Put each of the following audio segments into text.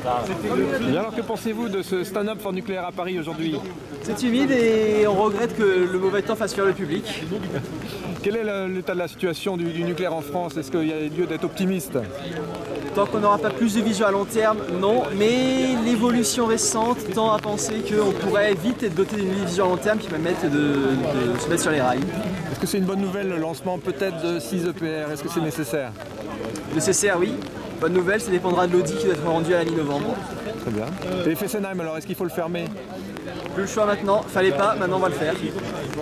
Et alors, que pensez-vous de ce stand-up for nucléaire à Paris aujourd'hui? C'est humide et on regrette que le mauvais temps fasse fuir le public. Quel est l'état de la situation du nucléaire en France? Est-ce qu'il y a lieu d'être optimiste? Tant qu'on n'aura pas plus de vision à long terme, non. Mais l'évolution récente tend à penser qu'on pourrait vite être doté d'une vision à long terme qui permette de se mettre sur les rails. Est-ce que c'est une bonne nouvelle, le lancement peut-être de 6 EPR? Est-ce que c'est nécessaire? Nécessaire, oui. Bonne nouvelle, ça dépendra de l'audit qui doit être rendu à la mi-novembre. Très bien. Et Fessenheim, alors, est-ce qu'il faut le fermer? Plus le choix maintenant, fallait pas, maintenant on va le faire.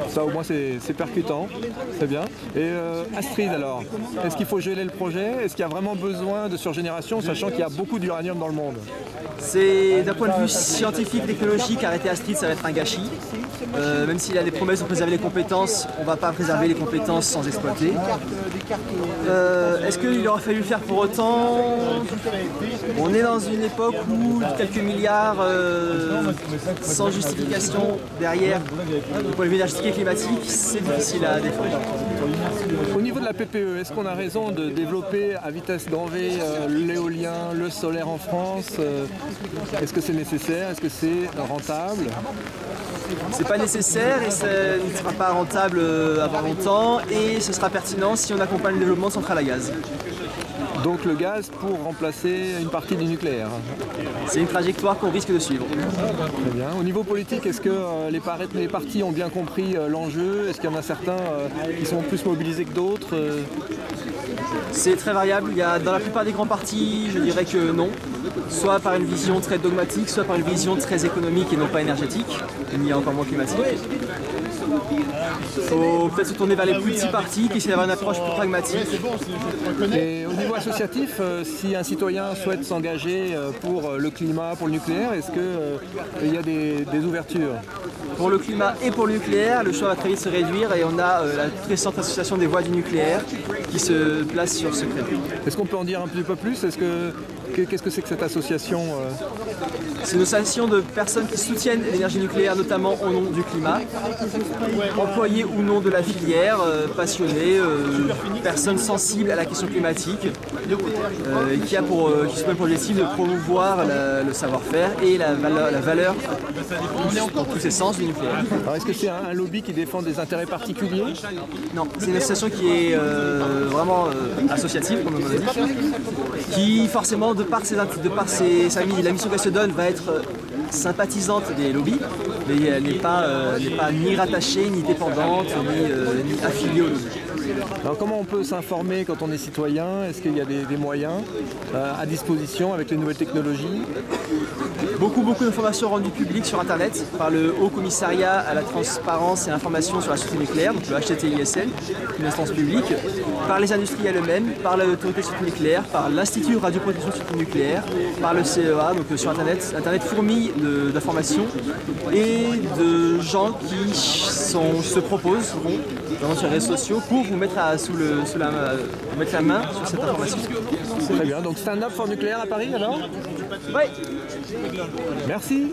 Ça, au moins, c'est percutant. Très bien. Et Astrid, alors, est-ce qu'il faut geler le projet? Est-ce qu'il y a vraiment besoin de surgénération, sachant qu'il y a beaucoup d'uranium dans le monde? C'est d'un point de vue scientifique, technologique, arrêter Astrid, ça va être un gâchis. Même s'il y a des promesses de préserver les compétences, on ne va pas préserver les compétences sans exploiter. Est-ce qu'il aurait fallu le faire pour autant? On est dans une époque où quelques milliards sans justification derrière, du point de vue énergétique et climatique, c'est difficile à défendre. Au niveau de la PPE, est-ce qu'on a raison de développer à vitesse grand V l'éolien, le solaire en France? Est-ce que c'est nécessaire? Est-ce que c'est rentable? C'est pas nécessaire et ça ne sera pas rentable avant longtemps et ce sera pertinent si on accompagne le développement de centrales à gaz. Donc le gaz pour remplacer une partie du nucléaire. C'est une trajectoire qu'on risque de suivre. Très bien. Au niveau politique, est-ce que les partis ont bien compris l'enjeu? Est-ce qu'il y en a certains qui sont plus mobilisés que d'autres? C'est très variable. Dans la plupart des grands partis, je dirais que non. Soit par une vision très dogmatique, soit par une vision très économique et non pas énergétique, ni encore moins climatique. Il faut peut-être se tourner vers les plus petits partis qui essaient d'avoir une approche plus pragmatique. Et au niveau associatif, si un citoyen souhaite s'engager pour le climat, pour le nucléaire, est-ce qu'il y a des ouvertures? Pour le climat et pour le nucléaire, le choix va très vite se réduire et on a la toute récente association des voix du nucléaire qui se place sur ce créneau. Est-ce qu'on peut en dire un petit peu plus? Qu'est-ce que c'est que cette association? C'est une association de personnes qui soutiennent l'énergie nucléaire, notamment au nom du climat, employés ou non de la filière, passionnés, personnes sensibles à la question climatique, qui se donne pour objectif de promouvoir le savoir-faire et la valeur dans tous ses sens du nucléaire. Alors est-ce que c'est un lobby qui défend des intérêts particuliers? Non, c'est une association qui est vraiment associative, comme on l'a dit, qui forcément, de par la mission qu'elle se donne, va être sympathisante des lobbies, mais elle n'est pas ni rattachée, ni dépendante, ni affiliée aux lobbies. Alors comment on peut s'informer quand on est citoyen? Est-ce qu'il y a des moyens à disposition avec les nouvelles technologies? Beaucoup d'informations rendues publiques sur Internet par le Haut Commissariat à la Transparence et l'Information sur la Sûreté Nucléaire, donc le HTTISN, une instance publique, par les industriels eux-mêmes, par l'Autorité de Sûreté Nucléaire, par l'Institut Radioprotection Sûreté Nucléaire, par le CEA, donc sur Internet. Internet fourmille d'informations et de gens qui se proposent sur les réseaux sociaux pour vous mettre mettre la main sur cette information. Très bien, donc stand-up for nucléaire à Paris alors? Oui. Merci.